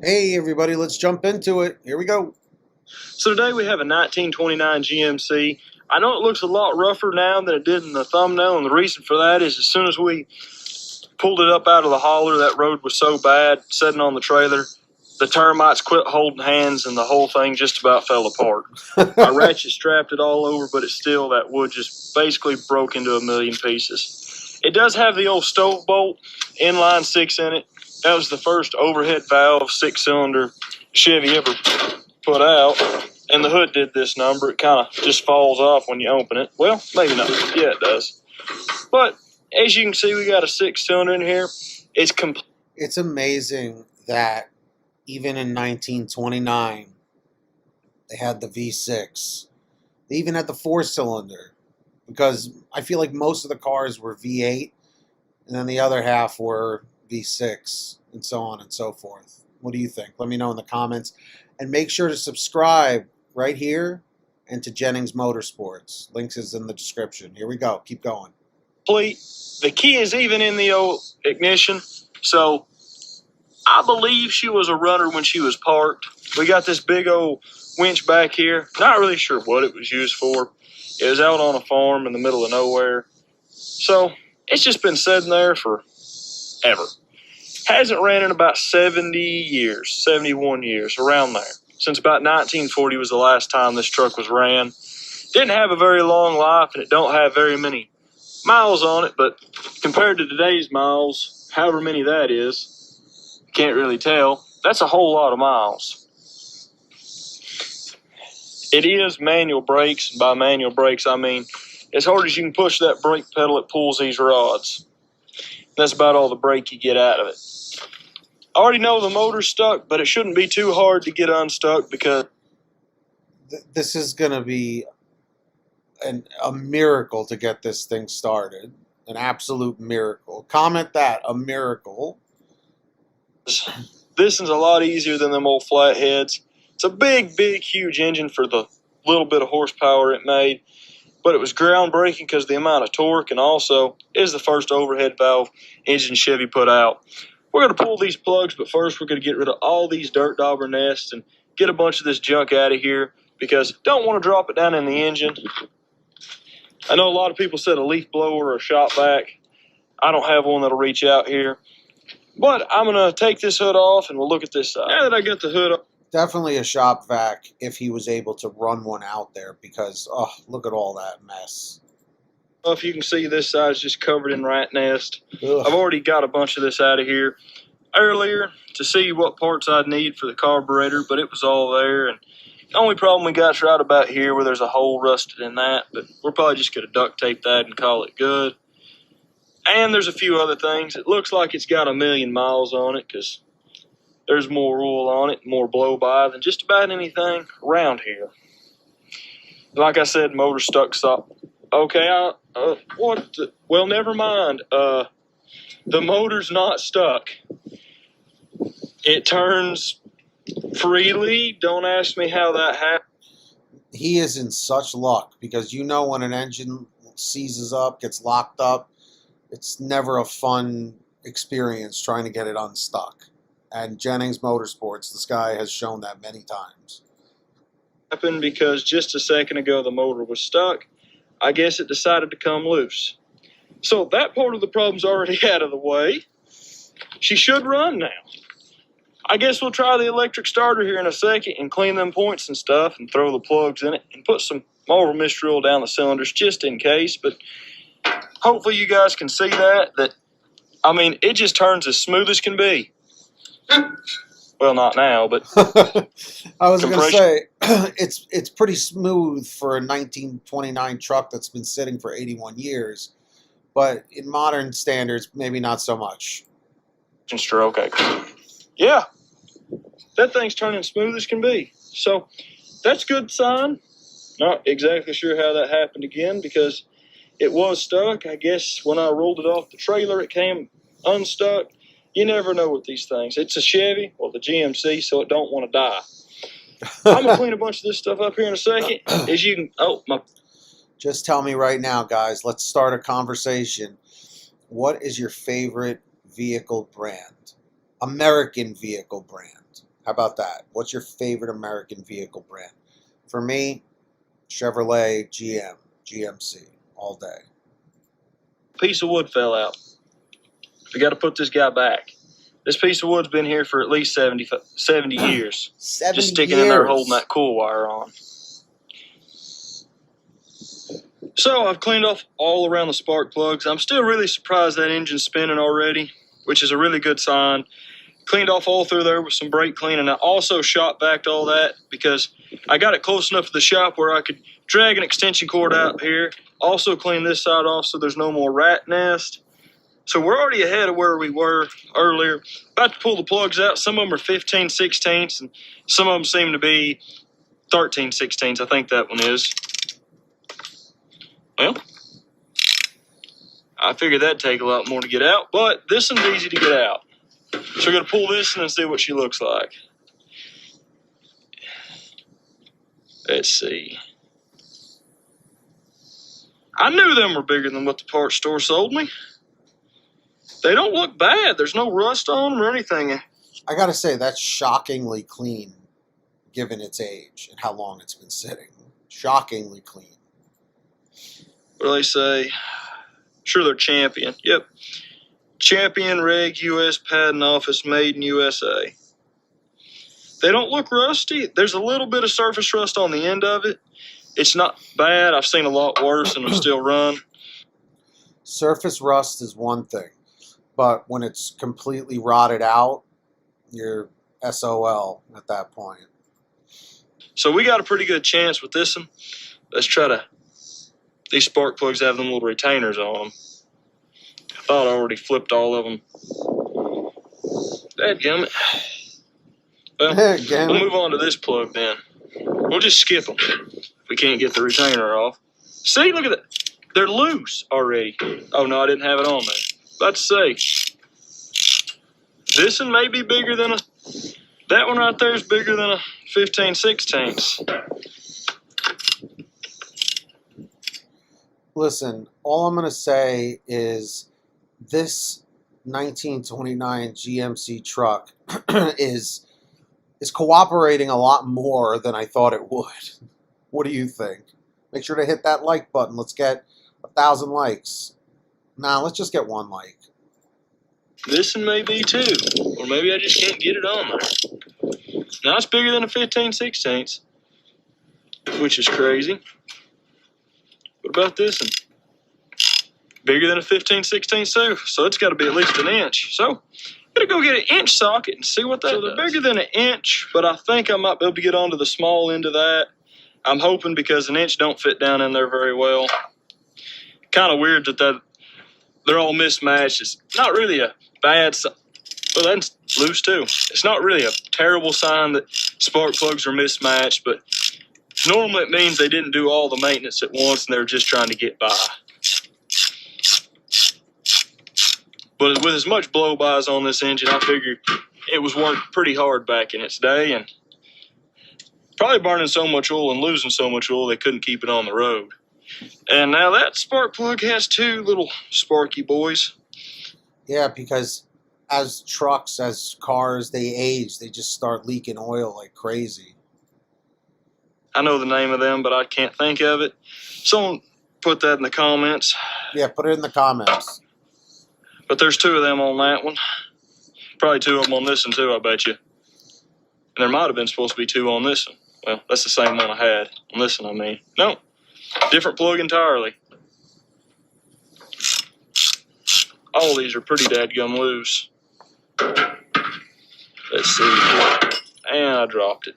Hey everybody, let's jump into it. Here we go. So today we have a 1929 GMC. I know it looks a lot rougher now than it did in the thumbnail, and the reason for that is as soon as we pulled it up out of the hauler, that road was so bad, sitting on the trailer, the termites quit holding hands and the whole thing just about fell apart. I ratchet strapped it all over, but that wood just basically broke into a million pieces. It does have the old stove bolt inline six in it. That was the first overhead valve six-cylinder Chevy ever put out, and the hood did this number. It kind of just falls off when you open it. Well, maybe not. Yeah, it does. But as you can see, we got a six-cylinder in here. It's complete. It's amazing that even in 1929, they had the V6. They even had the four-cylinder, because I feel like most of the cars were V8, and then the other half were V6, and so on and so forth. What do you think? Let me know in the comments. And make sure to subscribe right here and to Jennings Motorsports. Links is in the description. Here we go. Keep going. The key is even in the old ignition. So I believe she was a runner when she was parked. We got this big old winch back here. Not really sure what it was used for. It was out on a farm in the middle of nowhere. So it's just been sitting there forever. Hasn't ran in about 70 years, 71 years, around there. Since about 1940 was the last time this truck was ran. Didn't have a very long life, and it don't have very many miles on it, but compared to today's miles, however many that is, can't really tell. That's a whole lot of miles. It is manual brakes, and by manual brakes, I mean as hard as you can push that brake pedal, it pulls these rods. That's about all the brake you get out of it. I already know the motor's stuck, but it shouldn't be too hard to get unstuck because this is going to be a miracle to get this thing started. An absolute miracle. Comment that, a miracle. this is a lot easier than them old flatheads. It's a big, huge engine for the little bit of horsepower it made, but it was groundbreaking because of the amount of torque, and also is the first overhead valve engine Chevy put out. We're going to pull these plugs, but first we're going to get rid of all these dirt dauber nests and get a bunch of this junk out of here because don't want to drop it down in the engine. I know a lot of people said a leaf blower or a shop vac. I don't have one that'll reach out here. But I'm going to take this hood off and we'll look at this side. Now that I got the hood up. Definitely a shop vac if he was able to run one out there because, oh, look at all that mess. If you can see, this side is just covered in rat nest. Ugh. I've already got a bunch of this out of here earlier to see what parts I'd need for the carburetor, but it was all there. And the only problem we got is right about here where there's a hole rusted in that, but we're probably just going to duct tape that and call it good. And there's a few other things. It looks like it's got 1,000,000 miles on it because there's more oil on it, more blow-by than just about anything around here. Like I said, motor stuck stop. Okay, well, never mind. The motor's not stuck. It turns freely. Don't ask me how that happened. He is in such luck because you know when an engine seizes up, gets locked up, it's never a fun experience trying to get it unstuck. And Jennings Motorsports, this guy has shown that many times. Happened because just a second ago the motor was stuck. I guess it decided to come loose. So that part of the problem's already out of the way. She should run now. I guess we'll try the electric starter here in a second and clean them points and stuff and throw the plugs in it and put some more mystery oil down the cylinders just in case. But hopefully you guys can see that I mean, it just turns as smooth as can be. Well, not now, but I was going to say, it's pretty smooth for a 1929 truck that's been sitting for 81 years, but in modern standards, maybe not so much. Stroke, yeah, that thing's turning smooth as can be. So that's a good sign. Not exactly sure how that happened again because it was stuck. I guess when I rolled it off the trailer, it came unstuck. You never know with these things. It's a Chevy, well, the GMC, so it don't want to die. I'm going to clean a bunch of this stuff up here in a second. As you can, Just tell me right now, guys. Let's start a conversation. What is your favorite vehicle brand? American vehicle brand. How about that? What's your favorite American vehicle brand? For me, Chevrolet, GMC, all day. Piece of wood fell out. We got to put this guy back. This piece of wood's been here for at least 70 years. 70 just sticking years. in there holding that cool wire on. So I've cleaned off all around the spark plugs. I'm still really surprised that engine's spinning already, which is a really good sign. Cleaned off all through there with some brake cleaning. I also shop vacked all that because I got it close enough to the shop where I could drag an extension cord out here. Also clean this side off so there's no more rat nest. So we're already ahead of where we were earlier. About to pull the plugs out. Some of them are 15/16, and some of them seem to be 13/16. I think that one is. Well, I figured that'd take a lot more to get out, but this one's easy to get out. So we're going to pull this and see what she looks like. Let's see. I knew them were bigger than what the parts store sold me. They don't look bad. There's no rust on them or anything. I gotta say, that's shockingly clean, given its age and how long it's been sitting. Shockingly clean. What do they say? Sure, they're Champion. Yep. Champion Reg US Patent Office, made in USA. They don't look rusty. There's a little bit of surface rust on the end of it. It's not bad. I've seen a lot worse and them still run. Surface rust is one thing, but when it's completely rotted out, you're SOL at that point. So we got a pretty good chance with this one. Let's try to... These spark plugs have them little retainers on them. I thought I already flipped all of them. Dadgummit. Well, we'll move on to this plug then. We'll just skip them if we can't get the retainer off. See, look at that. They're loose already. Oh, no, I didn't have it on there. About to say, this one may be bigger than a... That one right there is bigger than a 15/16. Listen, all I'm going to say is this 1929 GMC truck is cooperating a lot more than I thought it would. What do you think? Make sure to hit that like button. Let's get 1,000 likes. Nah, let's just get 1 like. This one may be 2, or maybe I just can't get it on there. Now it's bigger than a 15/16, which is crazy. What about this one? Bigger than a 15/16 too, so it's got to be at least 1 inch. So I'm gonna go get an inch socket and see what that does. So they're bigger than 1 inch, but I think I might be able to get onto the small end of that. I'm hoping, because 1 inch don't fit down in there very well. Kind of weird that they're all mismatched. It's not really a bad sign. Well, that's loose too. It's not really a terrible sign that spark plugs are mismatched, but normally it means they didn't do all the maintenance at once and they're just trying to get by. But with as much blow-bys on this engine, I figured it was worked pretty hard back in its day and probably burning so much oil and losing so much oil they couldn't keep it on the road. And now that spark plug has 2 little sparky boys. Yeah, because as trucks, as cars, they age, they just start leaking oil like crazy. I know the name of them, but I can't think of it. Someone put that in the comments. Yeah, put it in the comments. But there's 2 of them on that one. Probably 2 of them on this one too, I bet you. And there might have been supposed to be 2 on this one. Well, that's the same one I had. On this one, I mean. No, different plug entirely. All these are pretty dadgum loose. Let's see. And I dropped it.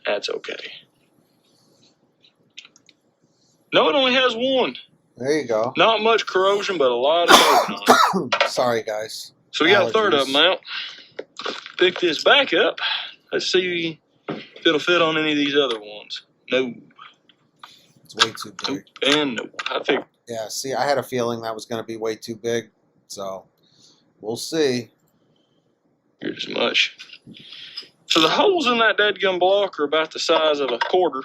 That's okay. No, it only has 1. There you go. Not much corrosion, but a lot of movement on it. Sorry, guys. So we got a third of them out. Pick this back up. Let's see if it'll fit on any of these other ones. No. It's way too big. Nope. And no. I figured. Yeah, see, I had a feeling that was going to be way too big. So, we'll see. Here's as much. So the holes in that dadgum block are about the size of a quarter.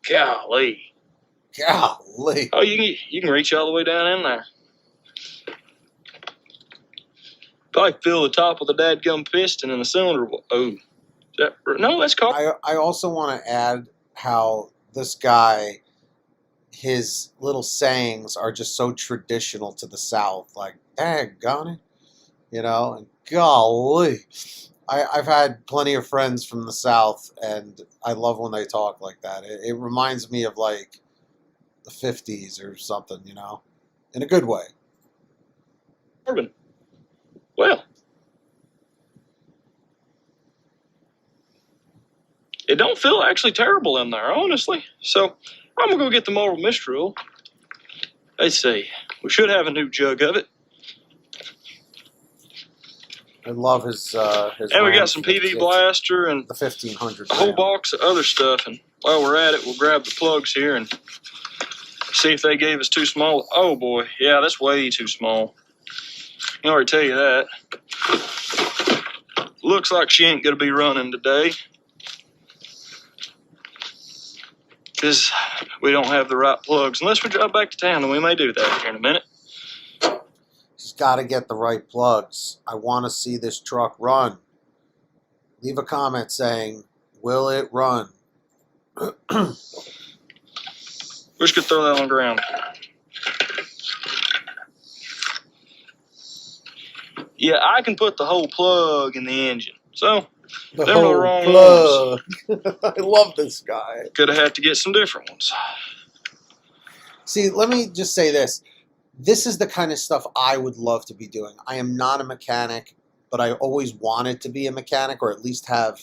Golly. Golly. Oh, you can reach all the way down in there. Probably fill the top of the dadgum piston and the cylinder. Oh, is No, that's called. I also want to add how this guy, his little sayings are just so traditional to the South. Like, daggone it, and golly. I've had plenty of friends from the South, and I love when they talk like that. It reminds me of like the 50s or something, in a good way. Urban. Well, it don't feel actually terrible in there, honestly. So I'm gonna go get the moral mistral. Let's see. We should have a new jug of it. I love his And we got some PV Blaster and the 1500. a whole box of other stuff. And while we're at it, we'll grab the plugs here and see if they gave us too small. Oh boy, yeah, that's way too small. I can already tell you that. Looks like she ain't gonna be running today because we don't have the right plugs. Unless we drive back to town, and we may do that here in a minute. She's got to get the right plugs. I want to see this truck run. Leave a comment saying, will it run? We're just gonna throw that on the ground. Yeah, I can put the whole plug in the engine. So, The them are the whole wrong plug. I love this guy. Could have had to get some different ones. See, let me just say this. This is the kind of stuff I would love to be doing. I am not a mechanic, but I always wanted to be a mechanic, or at least have,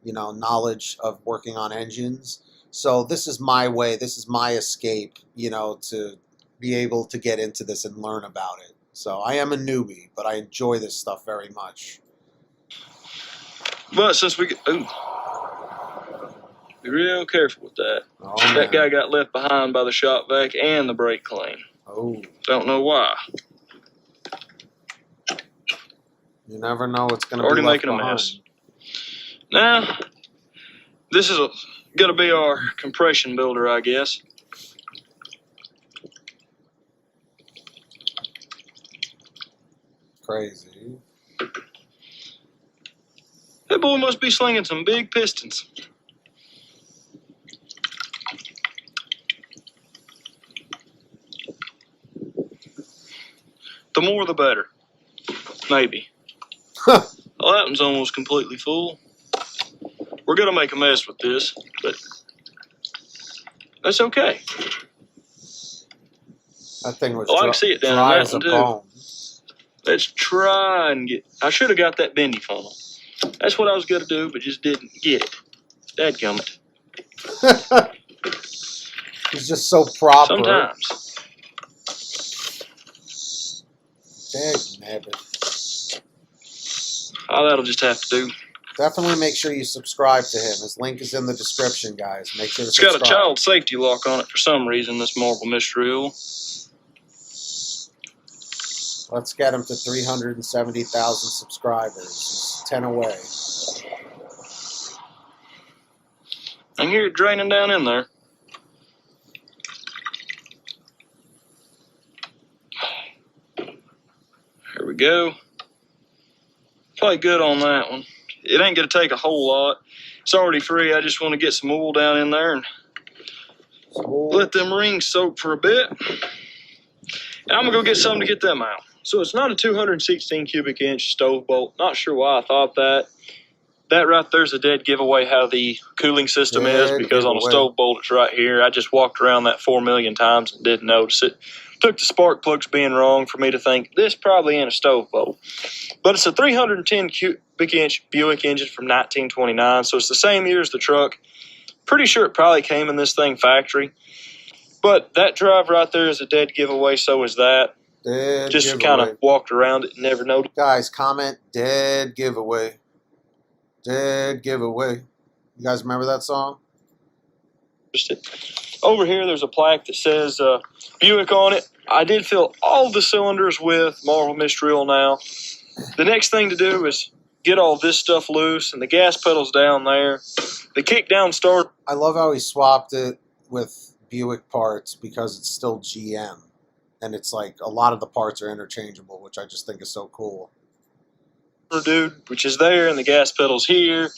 knowledge of working on engines. So this is my way. This is my escape, to be able to get into this and learn about it. So I am a newbie, but I enjoy this stuff very much. But since we be real careful with that. Oh, that guy got left behind by the shop vac and the brake clean. Oh. Don't know why. You never know what's going to be Already left making behind. a mess. Now, this is going to be our compression builder, I guess. Crazy. That boy must be slinging some big pistons. The more the better. Maybe. Well, that one's almost completely full. We're going to make a mess with this, but that's okay. That thing was I can see it down dry in as that a one, too. bone. Let's try and get... I should have got that bendy funnel. That's what I was going to do, but just didn't get it. Dadgummit. He's just so proper. Sometimes. Dagnabbit. Oh, that'll just have to do. Definitely make sure you subscribe to him. His link is in the description, guys. Make sure to It's subscribe. got a child safety lock on it for some reason, this marble mystery. Let's get him to 370,000 subscribers. He's 10 away. I can hear it draining down in there. Here we go. Probably good on that one. It ain't going to take a whole lot. It's already free. I just want to get some oil down in there and let them rings soak for a bit. And I'm going to go get something to get them out. So it's not a 216 cubic inch stove bolt. Not sure why I thought that. That right there's a dead giveaway how the cooling system is, because on a stove bolt it's right here. I just walked around that 4 million times and didn't notice it. Took the spark plugs being wrong for me to think this probably ain't a stove bolt. But it's a 310 cubic inch Buick engine from 1929, so it's the same year as the truck. Pretty sure it probably came in this thing factory. But that drive right there is a dead giveaway, so is that. Just kind of walked around it and never noticed. Guys, comment dead giveaway. Dead giveaway. You guys remember that song? Over here, there's a plaque that says Buick on it. I did fill all the cylinders with Marvel Mystery now. The next thing to do is get all this stuff loose, and the gas pedal's down there. The kick down start. I love how he swapped it with Buick parts because it's still GM. And it's like a lot of the parts are interchangeable, which I just think is so cool. Dude, which is there, and the gas pedal's here.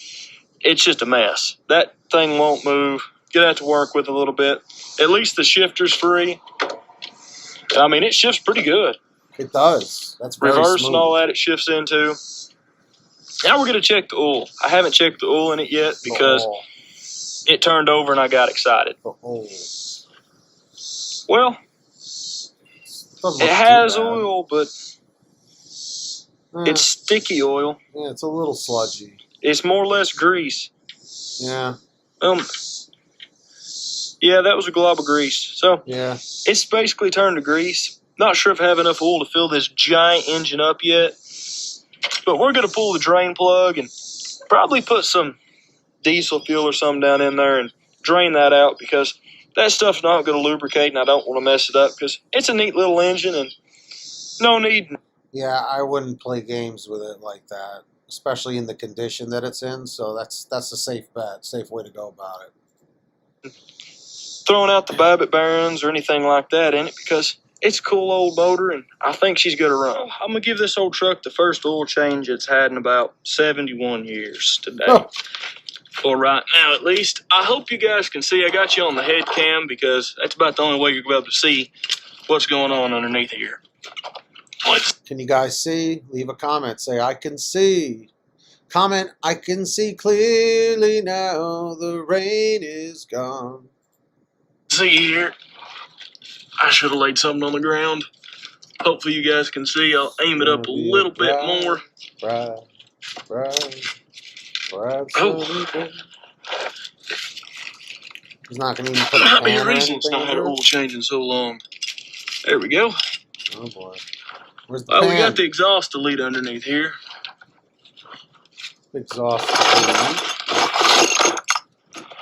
it's just a mess. That thing won't move. Gonna have to work with it a little bit. At least the shifter's free. I mean, it shifts pretty good. It does. That's very Reverse smooth. and all that it shifts into. Now we're going to check the oil. I haven't checked the oil in it yet because it turned over and I got excited. Well, it has oil, but it's sticky oil. Yeah, it's a little sludgy. It's more or less grease. Yeah. Yeah, that was a glob of grease. So yeah, it's basically turned to grease. Not sure if I have enough oil to fill this giant engine up yet. But we're going to pull the drain plug and probably put some diesel fuel or something down in there and drain that out because that stuff's not going to lubricate and I don't want to mess it up because it's a neat little engine and no need. Yeah, I wouldn't play games with it like that, especially in the condition that it's in. So that's a safe bet, safe way to go about it. Throwing out the Babbitt bearings or anything like that in it because it's a cool old motor, and I think she's going to run. I'm going to give this old truck the first oil change it's had in about 71 years today. Oh. For right now, at least. I hope you guys can see. I got you on the head cam because that's about the only way you're going to be able to see what's going on underneath here. Can you guys see? Leave a comment. Say, I can see. Comment, I can see clearly now. The rain is gone. See here. I should have laid something on the ground. Hopefully you guys can see. I'll aim it up a little bit more. Bright. Oh. He's not going to even put a Might be pan a or reason it's not had oil change in so long. There we go. Oh boy. Where's the pan? We got the exhaust to lead underneath here. Exhaust.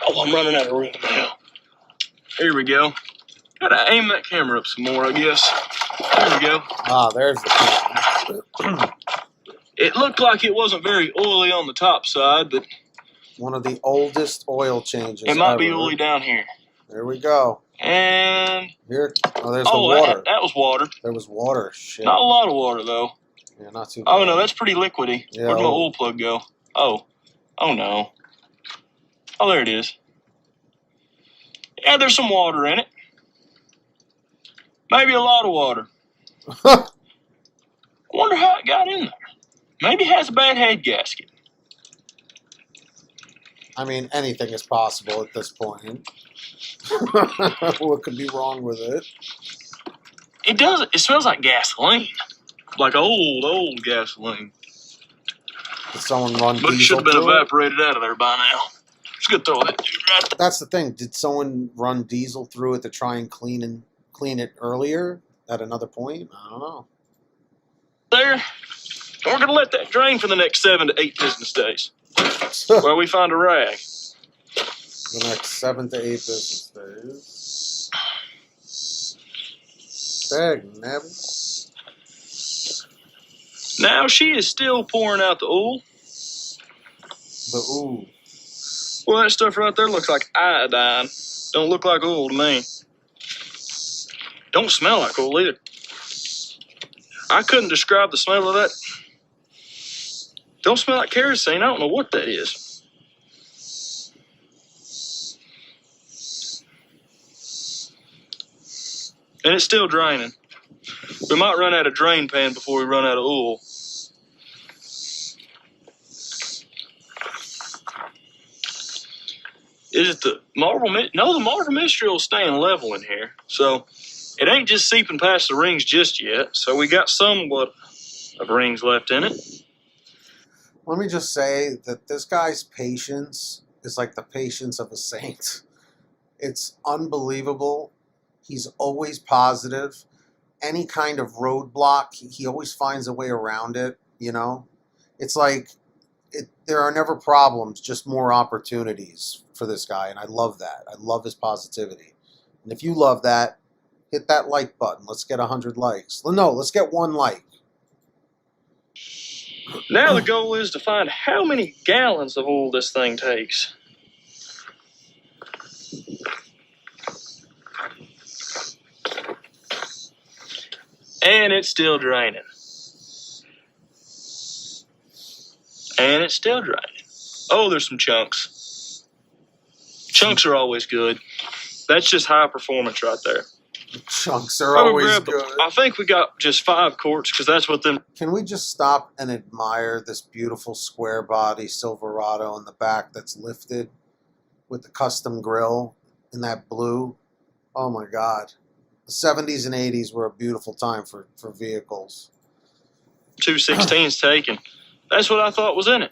Oh, I'm running out of room now. Here we go. Gotta aim that camera up some more, I guess. There we go. Ah, there's the pan. It looked like it wasn't very oily on the top side, but one of the oldest oil changes it might ever. be oily down here. There we go. And here, there's the water. That was water. There was water. Shit. Not a lot of water though. Yeah, not too bad. Oh no, that's pretty liquidy. Yeah, where'd my oil plug go? Oh no. Oh, there it is. Yeah, there's some water in it. Maybe a lot of water. I wonder how it got in there. Maybe it has a bad head gasket. I mean, anything is possible at this point. What could be wrong with it? It does. It smells like gasoline. Like old gasoline. Did someone run diesel? But it should have been through evaporated out of there by now. Just gonna throw that dude right. That's the thing. Did someone run diesel through it to try and clean it earlier at another point? I don't know. There. We're gonna let that drain for the next 7 to 8 business days. While we find a rag. The next 7 to 8 business days. Dang, nabbit. Now she is still pouring out the oil. The ooh. Well, that stuff right there looks like iodine. Don't look like oil to me. Don't smell like oil either. I couldn't describe the smell of that. Don't smell like kerosene. I don't know what that is. And it's still draining. We might run out of drain pan before we run out of oil. Is it the Marvel Mist? No, the Marvel Mistral is staying level in here. So it ain't just seeping past the rings just yet. So we got somewhat of rings left in it. Let me just say that this guy's patience is like the patience of a saint. It's unbelievable. He's always positive. Any kind of roadblock, he always finds a way around it, you know? It's like there are never problems, just more opportunities for this guy, and I love that. I love his positivity. And if you love that, hit that like button. Let's get 100 likes. No, let's get 1 like. Now the goal is to find how many gallons of oil this thing takes. And it's still draining. And it's still draining. Oh, there's some chunks. Chunks are always good. That's just high performance right there. Chunks are always good. I think we got just 5 quarts because that's what them. Can we just stop and admire this beautiful square body Silverado in the back that's lifted with the custom grille in that blue? Oh my God. The 70s and 80s were a beautiful time for vehicles. 216s taken. That's what I thought was in it.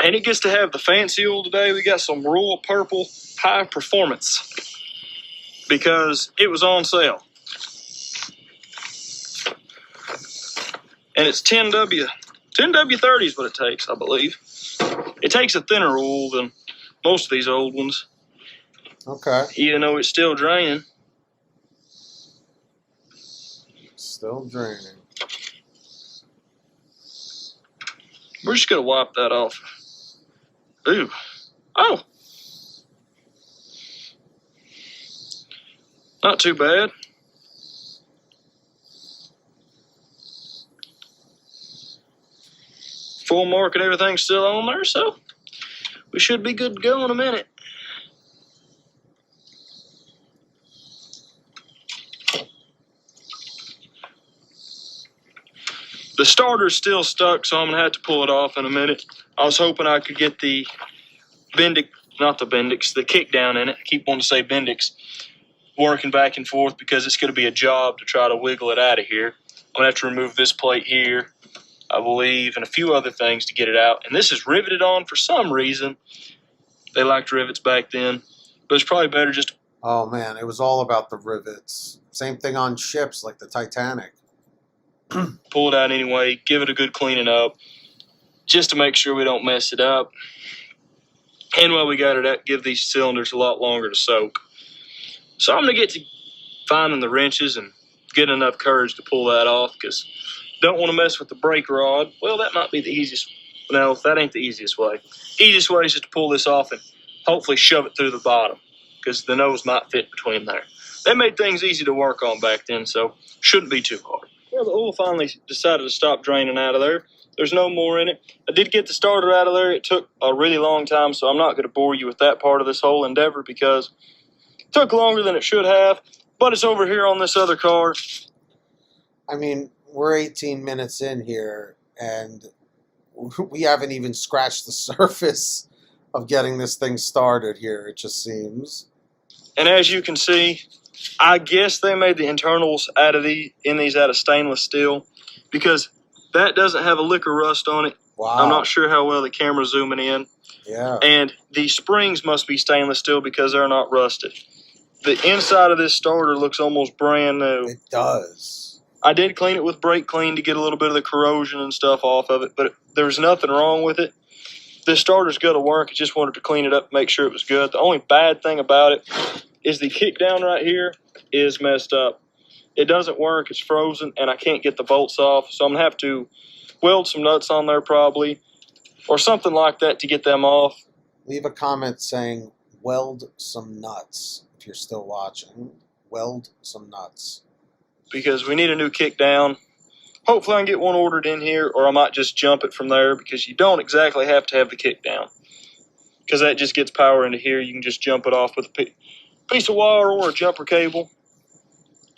And it gets to have the fancy oil today. We got some royal purple high performance because it was on sale. And it's 10W. 10W30 is what it takes, I believe. It takes a thinner oil than most of these old ones. Okay. Even though it's still draining. Still draining. We're just going to wipe that off. Ooh. Oh. Not too bad. Full mark and everything's still on there, so we should be good to go in a minute. The starter's still stuck, so I'm going to have to pull it off in a minute. I was hoping I could get the Bendix, not the Bendix, the kickdown in it. I keep wanting to say Bendix, working back and forth because it's going to be a job to try to wiggle it out of here. I'm going to have to remove this plate here, I believe, and a few other things to get it out. And this is riveted on for some reason. They liked rivets back then, but it's probably better just. Oh man, it was all about the rivets. Same thing on ships like the Titanic. Pull it out anyway, give it a good cleaning up, just to make sure we don't mess it up. And while we got it out, give these cylinders a lot longer to soak. So I'm going to get to finding the wrenches and getting enough courage to pull that off because don't want to mess with the brake rod. Well, that might be the easiest. No, that ain't the easiest way. Easiest way is just to pull this off and hopefully shove it through the bottom because the nose might fit between there. They made things easy to work on back then, so shouldn't be too hard. Well, the oil finally decided to stop draining out of there. There's no more in it. I did get the starter out of there. It took a really long time, so I'm not going to bore you with that part of this whole endeavor because it took longer than it should have, but it's over here on this other car. I mean, we're 18 minutes in here, and we haven't even scratched the surface of getting this thing started here, it just seems. And as you can see, I guess they made the internals out of these out of stainless steel because that doesn't have a lick of rust on it. Wow. I'm not sure how well the camera's zooming in. Yeah. And the springs must be stainless steel because they're not rusted. The inside of this starter looks almost brand new. It does. I did clean it with brake clean to get a little bit of the corrosion and stuff off of it, but there's nothing wrong with it. This starter's going to work. I just wanted to clean it up and make sure it was good. The only bad thing about it is the kick down right here is messed up. It doesn't work. It's frozen, and I can't get the bolts off, so I'm going to have to weld some nuts on there probably or something like that to get them off. Leave a comment saying, weld some nuts if you're still watching. Weld some nuts. Because we need a new kick down. Hopefully I can get one ordered in here, or I might just jump it from there because you don't exactly have to have the kick down. Because that just gets power into here. You can just jump it off with a piece of wire or a jumper cable.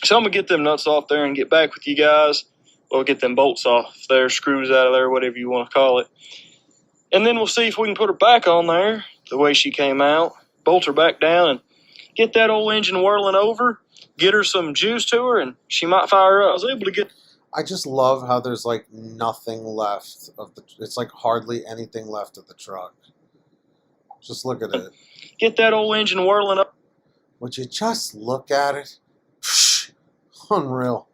So I'm going to get them nuts off there and get back with you guys. We'll get them bolts off there, screws out of there, whatever you want to call it. And then we'll see if we can put her back on there the way she came out, bolt her back down, and get that old engine whirling over, get her some juice to her, and she might fire up. I was able to get... I just love how there's like nothing left of the... It's like hardly anything left of the truck. Just look at it. Get that old engine whirling up. Would you just look at it? Unreal.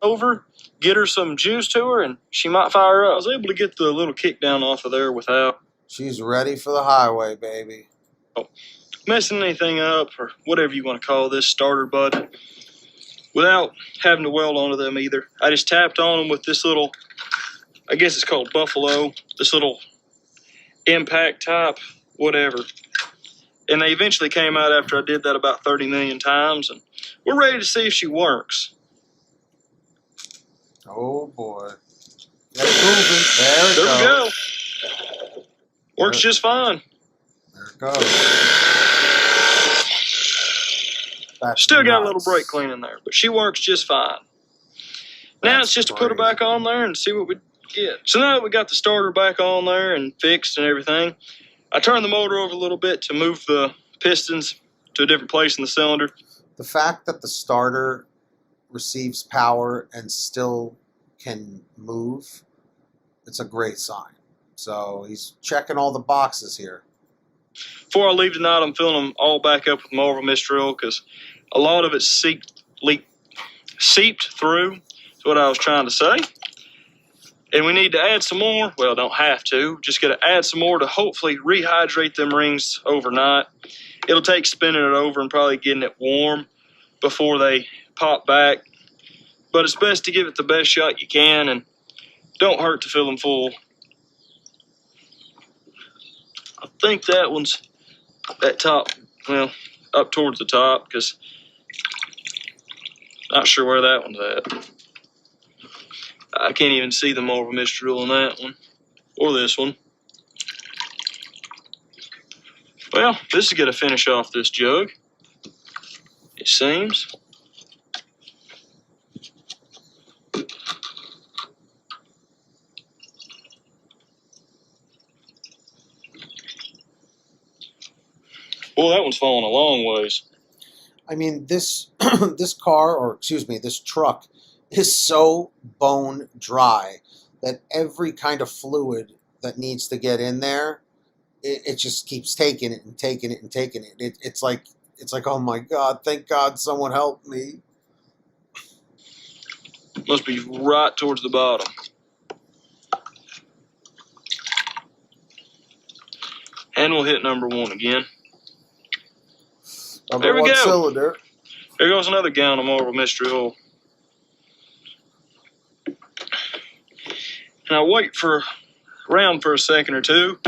Over, get her some juice to her, and she might fire up. I was able to get the little kick down off of there without... She's ready for the highway, baby. Messing anything up, or whatever you want to call this starter button, without having to weld onto them either. I just tapped on them with this little, I guess it's called Buffalo, this little impact type, whatever. And they eventually came out after I did that about 30 million times, and we're ready to see if she works. Oh boy. Get it moving. There There we goes. go. Works just fine. There it goes. That's Still got a little nuts. brake clean in there, but she works just fine. Now it's just to put her back on there and see what we get. So now that we got the starter back on there and fixed and everything, I turned the motor over a little bit to move the pistons to a different place in the cylinder. The fact that the starter receives power and still can move, it's a great sign. So he's checking all the boxes here. Before I leave tonight, I'm filling them all back up with Marvel Mistral because a lot of it's seeped through. That's what I was trying to say. And we need to add some more. Well, don't have to. Just got to add some more to hopefully rehydrate them rings overnight. It'll take spinning it over and probably getting it warm before they pop back. But it's best to give it the best shot you can and don't hurt to fill them full. I think that one's that top, well, up towards the top because not sure where that one's at. I can't even see the Marvel Mistral on that one or this one. Well, this is going to finish off this jug, it seems. Well, that one's falling a long ways. I mean, this this car, or excuse me, this truck is so bone dry that every kind of fluid that needs to get in there, it just keeps taking it and taking it and taking it. It's like, oh my God, thank God someone helped me. Must be right towards the bottom. And we'll hit number 1 again. There we go. Cylinder. There goes another gallon of Marvel Mystery Oil. And I wait around for a second or two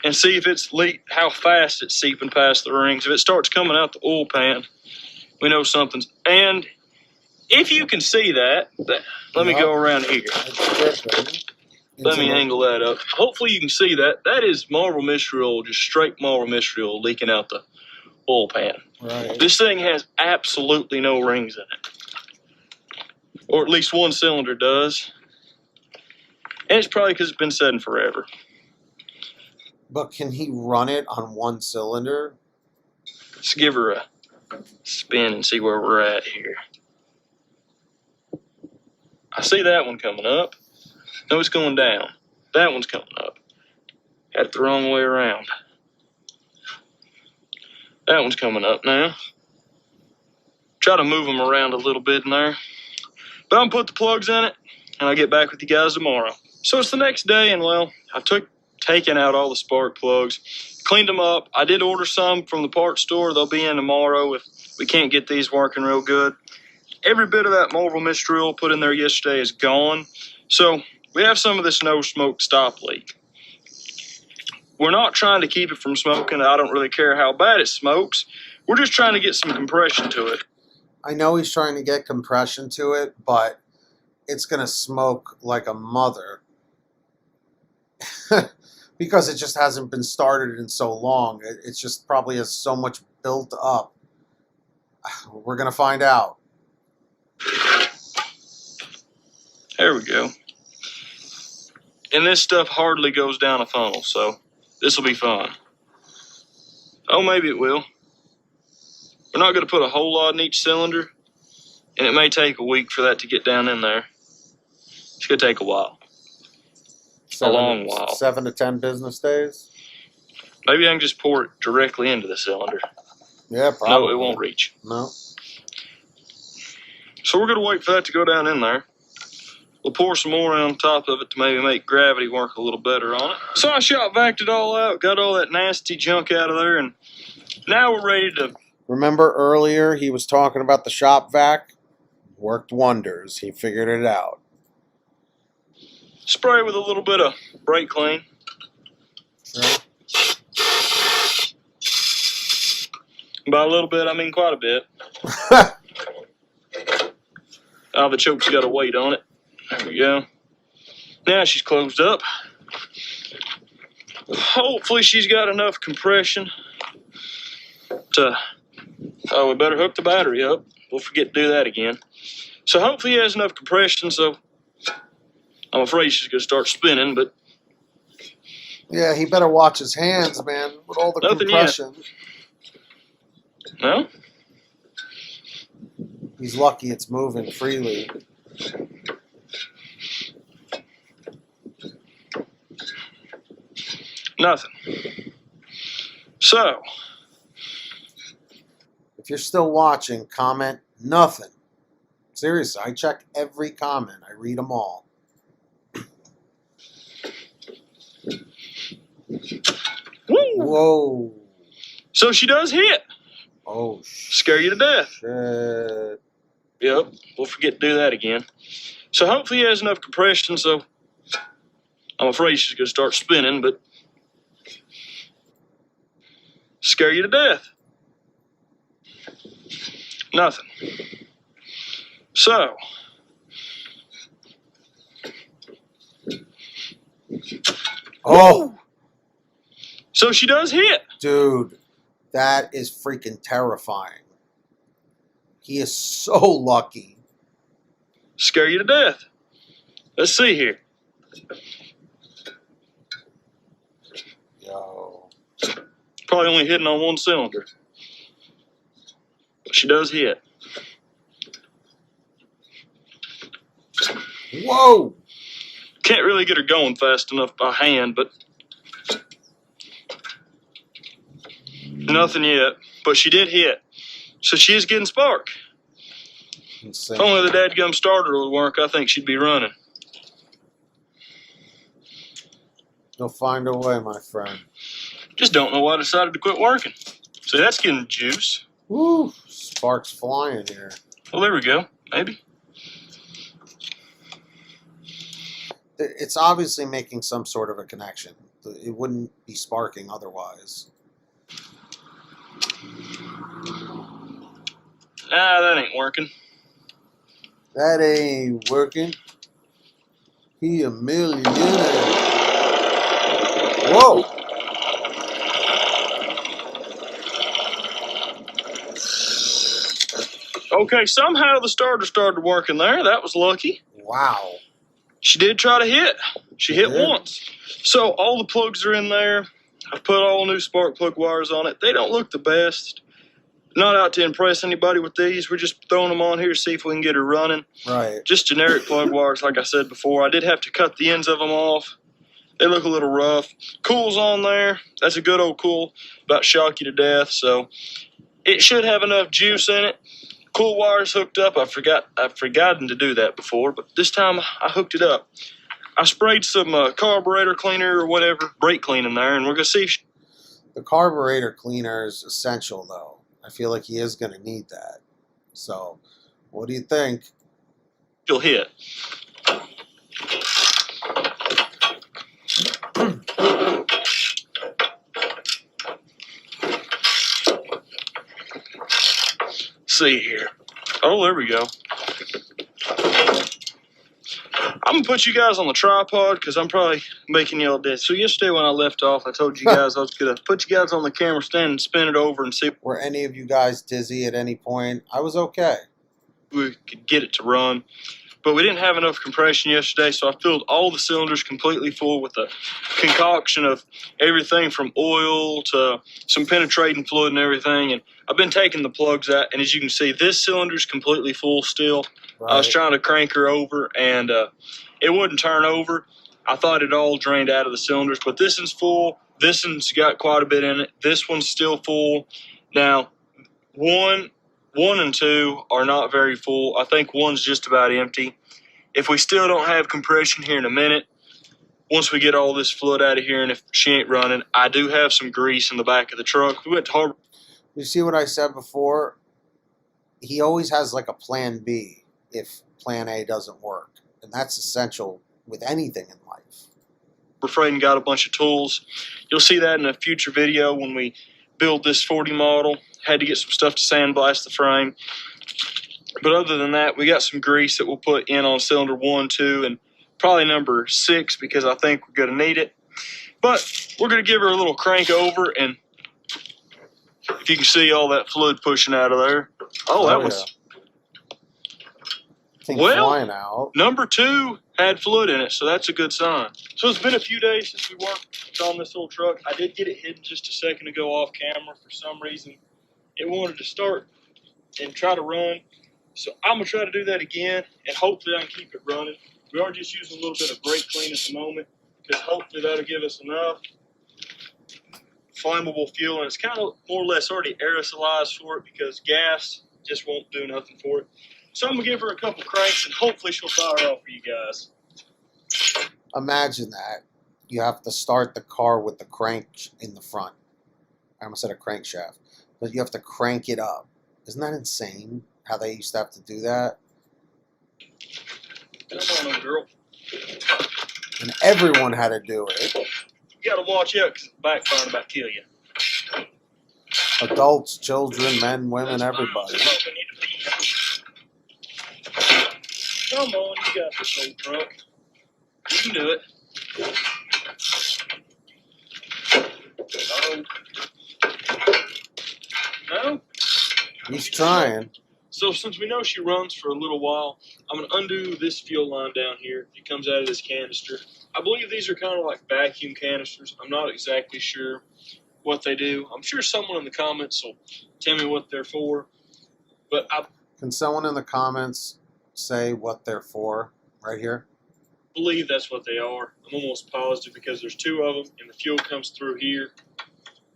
and see if it's how fast it's seeping past the rings. If it starts coming out the oil pan, we know something's. And if you can see that let me go around here. Let me angle that up. Hopefully you can see that. That is Marvel Mystery Oil, just straight Marvel Mystery Oil leaking out the oil pan. Right. This thing has absolutely no rings in it. Or at least one cylinder does. And it's probably because it's been sitting forever. But can he run it on one cylinder? Let's give her a spin and see where we're at here. I see that one coming up. No, it's going down. That one's coming up. Had it the wrong way around. That one's coming up now. Try to move them around a little bit in there. But I'm going to put the plugs in it, and I'll get back with you guys tomorrow. So it's the next day, and well, I've taken out all the spark plugs, cleaned them up. I did order some from the parts store. They'll be in tomorrow if we can't get these working real good. Every bit of that Marvel Mystery Oil put in there yesterday is gone. So we have some of this no smoke stop leak. We're not trying to keep it from smoking. I don't really care how bad it smokes. We're just trying to get some compression to it. I know he's trying to get compression to it, but it's going to smoke like a mother because it just hasn't been started in so long. It's just probably has so much built up. We're going to find out. There we go. And this stuff hardly goes down a funnel, so this will be fun. Oh, maybe it will. We're not going to put a whole lot in each cylinder, and it may take a week for that to get down in there. It's going to take a while. A long while. 7 to 10 business days? Maybe I can just pour it directly into the cylinder. Yeah, probably. No, it won't reach. No. So we're going to wait for that to go down in there. We'll pour some more on top of it to maybe make gravity work a little better on it. So I shop vacuumed it all out, got all that nasty junk out of there, and now we're ready to... Remember earlier he was talking about the shop vac? Worked wonders. He figured it out. Spray with a little bit of brake clean. Sure. By a little bit, I mean quite a bit. The choke's got a weight on it. There we go. Now she's closed up. Hopefully she's got enough compression to... Oh, we better hook the battery up. We'll forget to do that again. So hopefully he has enough compression, so I'm afraid she's going to start spinning, but... Yeah, he better watch his hands, man, with all the Nothing compression. Yet. No? He's lucky it's moving freely. Nothing. So... If you're still watching, comment nothing. Seriously, I check every comment. I read them all. Woo! Whoa. So she does hit. Oh, Scare you to death. shit. Yep, we'll forget to do that again. So hopefully he has enough compression, so I'm afraid she's going to start spinning, but scare you to death. Nothing. So, Oh, so she does hit. dude, that is freaking terrifying. He is so lucky. Scare you to death. Let's see here. Yo. Probably only hitting on one cylinder. But she does hit. Whoa. Can't really get her going fast enough by hand, but nothing yet. But she did hit. So she is getting spark. Insane. If only the dadgum starter would work, I think she'd be running. You'll find a way, my friend. Just don't know why I decided to quit working. See, that's getting juice. Woo. Sparks flying here. Well, there we go. Maybe. It's obviously making some sort of a connection. It wouldn't be sparking otherwise. Nah, that ain't working. That ain't working. He a millionaire. Whoa. Okay, somehow the starter started working there. That was lucky. Wow. She did try to hit. She hit did. once. So all the plugs are in there. I've put all new spark plug wires on it. They don't look the best. Not out to impress anybody with these. We're just throwing them on here to see if we can get her running. Right. Just generic plug wires, like I said before. I did have to cut the ends of them off. They look a little rough. Cool's on there. That's a good old cool. About shock you to death. So it should have enough juice in it. Cool wires hooked up. I've forgotten to do that before, but this time I hooked it up. I sprayed some carburetor cleaner or whatever, brake clean in there, and we're going to see if The carburetor cleaner is essential, though. I feel like he is going to need that. So, what do you think? she'll hit. See here. Oh, there we go. I'm gonna put you guys on the tripod because I'm probably making y'all dead. So yesterday when I left off, I told you guys I was gonna put you guys on the camera stand and spin it over and see if Were any of you guys dizzy at any point? I was okay. we could get it to run. But we didn't have enough compression yesterday, so I filled all the cylinders completely full with a concoction of everything from oil to some penetrating fluid and everything. And I've been taking the plugs out, and as you can see, this cylinder's completely full still. Right. I was trying to crank her over, and it wouldn't turn over. I thought it all drained out of the cylinders, but this one's full. This one's got quite a bit in it. This one's still full. Now, one and two are not very full. I think one's just about empty. If we still don't have compression here in a minute, once we get all this fluid out of here, and if she ain't running, I do have some grease in the back of the truck. We went to Harbor. You see what I said before? He always has like a plan B if plan A doesn't work. And that's essential with anything in life. Freight and got a bunch of tools. You'll see that in a future video when we build this 40 model. Had to get some stuff to sandblast the frame. But other than that, we got some grease that we'll put in on cylinder 1, 2, and probably number 6 because I think we're going to need it. But we're going to give her a little crank over, and if you can see all that fluid pushing out of there. Oh, that was... Thing flying out. Number 2 had fluid in it, so that's a good sign. So it's been a few days since we worked on this old truck. I did get it hidden just a second ago off camera. For some reason, it wanted to start and try to run. So I'm going to try to do that again, and hopefully I can keep it running. We are just using a little bit of brake clean at the moment, because hopefully that'll give us enough flammable fuel, and it's kind of more or less already aerosolized for it because gas just won't do nothing for it. So I'm going to give her a couple cranks, and hopefully she'll fire off for you guys. Imagine that. You have to start the car with the crank in the front. I almost said a crankshaft. But you have to crank it up. Isn't that insane how they used to have to do that? Come on, girl. And everyone had to do it. You got to watch out because the backfire about to kill you. Adults, children, men, women, everybody. Come on, you got this old truck. You can do it. No? He's trying. So since we know she runs for a little while, I'm going to undo this fuel line down here. It comes out of this canister. I believe these are kind of like vacuum canisters. I'm not exactly sure what they do. I'm sure someone in the comments will tell me what they're for. But Can someone in the comments say what they're for right here? I believe that's what they are. I'm almost positive because there's 2 of them, and the fuel comes through here.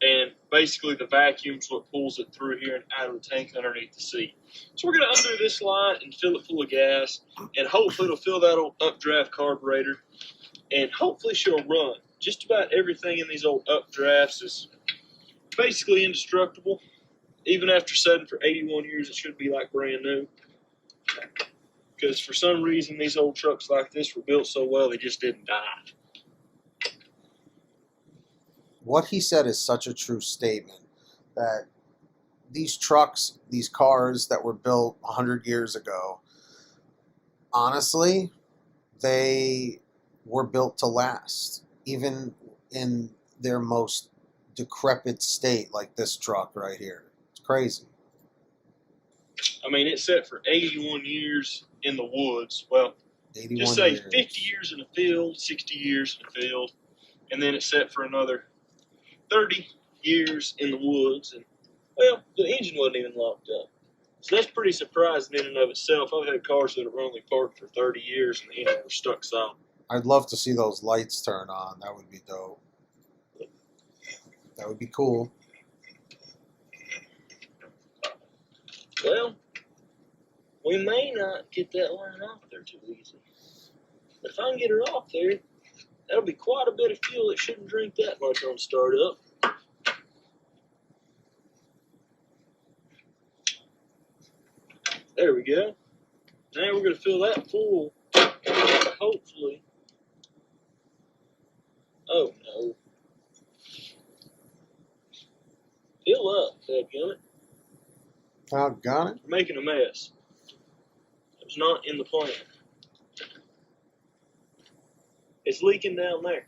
And basically the vacuum's what pulls it through here and out of the tank underneath the seat. So we're going to undo this line and fill it full of gas, and hopefully it'll fill that old updraft carburetor, and hopefully she'll run. Just about everything in these old updrafts is basically indestructible. Even after setting for 81 years, it should be like brand new. Because for some reason, these old trucks like this were built so well, they just didn't die. What he said is such a true statement, that these trucks, these cars that were built 100 years ago, honestly, they were built to last, even in their most decrepit state, like this truck right here. It's crazy. I mean, it's set for 81 years in the woods. Well, just say years. 50 years in the field, 60 years in the field, and then it's set for another 30 years in the woods. And, well, the engine wasn't even locked up. So that's pretty surprising in and of itself. I've had cars that have only parked for 30 years and the engine was stuck solid. I'd love to see those lights turn on. That would be dope. That would be cool. Well, we may not get that line off there too easy. But if I can get her off there, that'll be quite a bit of fuel. It shouldn't drink that much on startup. There we go. Now we're going to fill that full. Hopefully. Oh, no. Fill up, dadgummit. Doggone it. We're making a mess. It was not in the plan. It's leaking down there.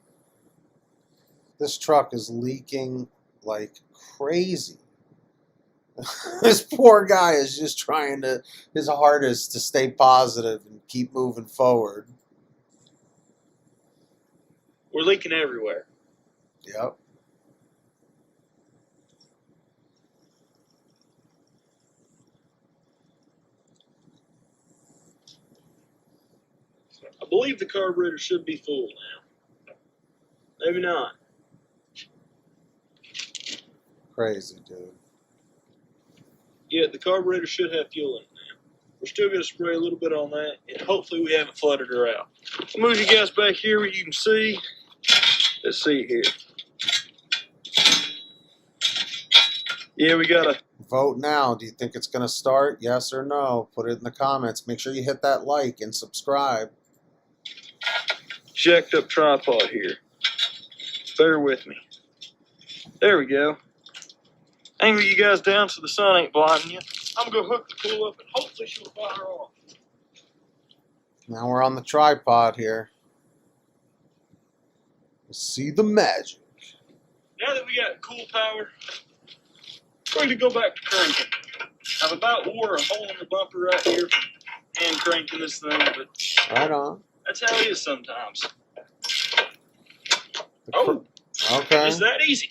This truck is leaking like crazy. This poor guy is just trying his hardest to stay positive and keep moving forward. We're leaking everywhere. Yep. I believe the carburetor should be full now. Maybe not. Crazy, dude. Yeah, the carburetor should have fuel in it now. We're still going to spray a little bit on that, and hopefully we haven't flooded her out. I'll move you guys back here where you can see. Let's see here. Yeah, we got to Vote now. Do you think it's going to start? Yes or no? Put it in the comments. Make sure you hit that like and subscribe. jacked up tripod here. Bear with me. There we go. Angle you guys down so the sun ain't blinding you. I'm going to hook the pool up and hopefully she'll fire off. Now we're on the tripod here. See the magic. Now that we got cool power, we're going to go back to cranking. I've about wore a hole in the bumper right here from hand cranking this thing, but Right on. that's how it is sometimes. Oh, okay. it's that easy.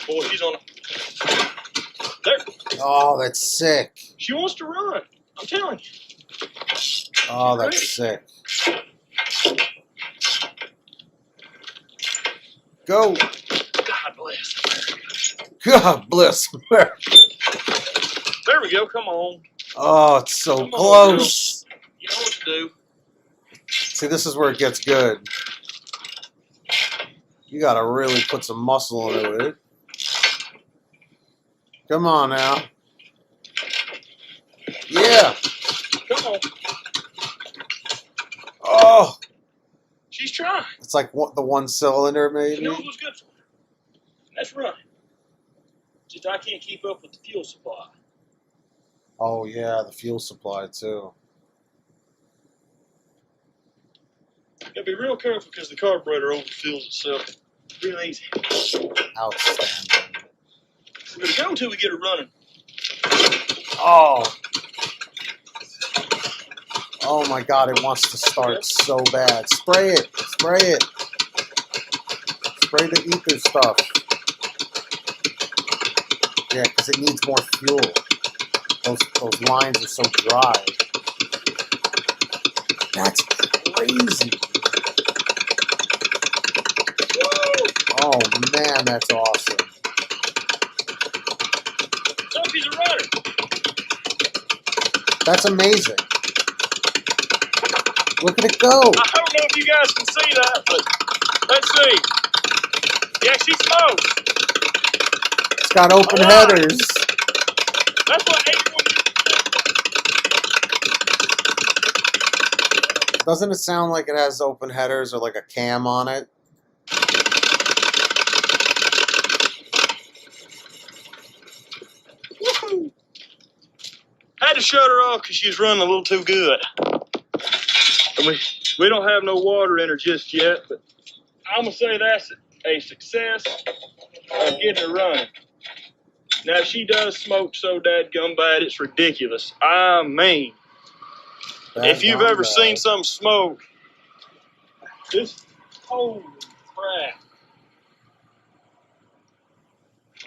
Boy, she's on it. There. Oh, that's sick. She wants to run. I'm telling you. Oh, that's sick. Go. God bless. God bless America. There we go. Come on. Oh, it's so Come on, close. You know what to do. See, this is where it gets good. You gotta really put some muscle into it. Come on now. Yeah. Come on. Oh. She's trying. It's like the one cylinder, maybe. She knows what's good for her. That's running. Just I can't keep up with the fuel supply. Oh yeah, the fuel supply too. Gotta be real careful because the carburetor overfills itself. Real easy. Outstanding. We're gonna go until we get it running. Oh. Oh my God, it wants to start so bad. Spray it. Spray it. Spray the ether stuff. Yeah, because it needs more fuel. Those lines are so dry. That's crazy. Oh man, that's awesome. Sophie's a runner. That's amazing. Look at it go. I don't know if you guys can see that, but let's see. Yeah, she smokes. It's got open headers. That's what 81. Doesn't it sound like it has open headers or like a cam on it? Woohoo! Had to shut her off because she was running a little too good. And we don't have no water in her just yet, but I'm going to say that's a success of getting her running. Now, she does smoke so dadgum bad, it's ridiculous. I mean, if you've ever seen some smoke, this, holy crap.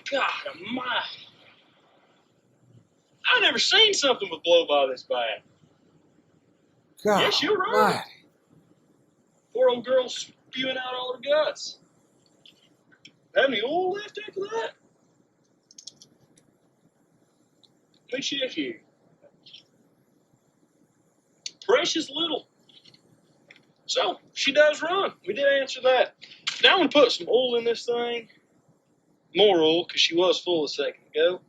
God almighty. I've never seen something with blow by this bad. God, yeah, she'll run. Poor old girl spewing out all her guts. Have any oil left after that? Let me check here. Precious little. So, she does run. We did answer that. Now I'm going to put some oil in this thing. More oil, because she was full a second ago.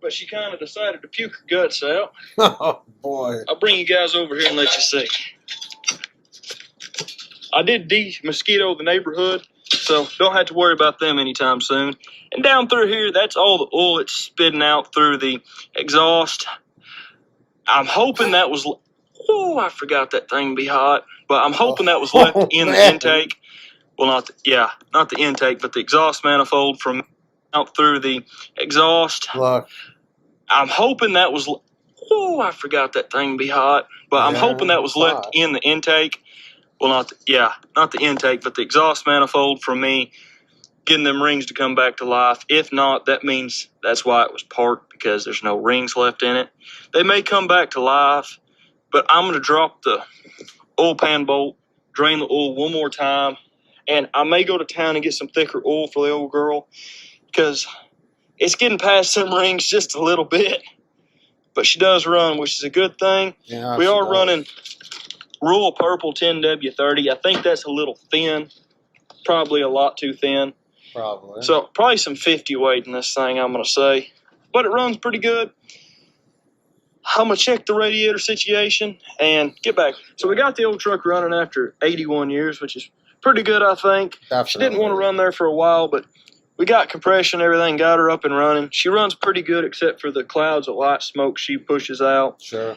But she kind of decided to puke her guts out. Oh, boy. I'll bring you guys over here and let you see. I did de-mosquito the neighborhood, so don't have to worry about them anytime soon. And down through here, that's all the oil it's spitting out through the exhaust. I'm hoping that was... Oh, I forgot that thing be hot. But I'm hoping that was left in the intake. Well, not the intake, but the exhaust manifold from out through the exhaust. Look. I'm hoping that was... Oh, I forgot that thing be hot. But I'm hoping that was left in the intake. Well, not the intake, but the exhaust manifold from me getting them rings to come back to life. If not, that means that's why it was parked, because there's no rings left in it. They may come back to life, but I'm going to drop the oil pan bolt, drain the oil one more time, and I may go to town and get some thicker oil for the old girl, because it's getting past some rings just a little bit. But she does run, which is a good thing. Yeah, we are running Royal Purple 10W30. I think that's a little thin. Probably a lot too thin. Probably. So probably some 50 weight in this thing, I'm going to say. But it runs pretty good. I'm going to check the radiator situation and get back. So we got the old truck running after 81 years, which is pretty good, I think. Definitely. She didn't want to run there for a while, but we got compression, everything, got her up and running. She runs pretty good except for the clouds of light smoke she pushes out. Sure.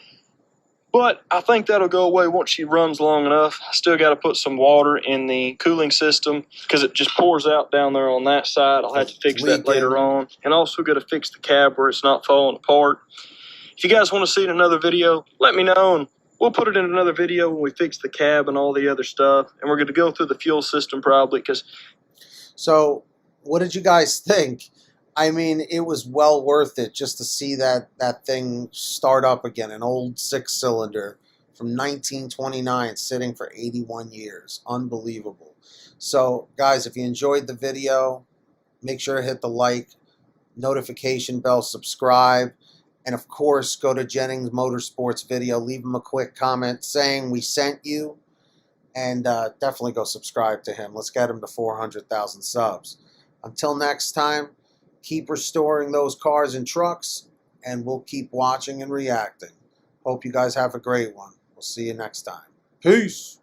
But I think that'll go away once she runs long enough. I still got to put some water in the cooling system because it just pours out down there on that side. I'll have to fix that later on. And also got to fix the cab where it's not falling apart. If you guys want to see it in another video, let me know, and we'll put it in another video when we fix the cab and all the other stuff. And we're going to go through the fuel system probably because... So, what did you guys think? I mean, it was well worth it just to see that thing start up again, an old 6-cylinder from 1929 sitting for 81 years. Unbelievable. So, guys, if you enjoyed the video, make sure to hit the like, notification bell, subscribe, and of course, go to Jennings Motorsports video. Leave him a quick comment saying we sent you, and definitely go subscribe to him. Let's get him to 400,000 subs. Until next time, keep restoring those cars and trucks, and we'll keep watching and reacting. Hope you guys have a great one. We'll see you next time. Peace.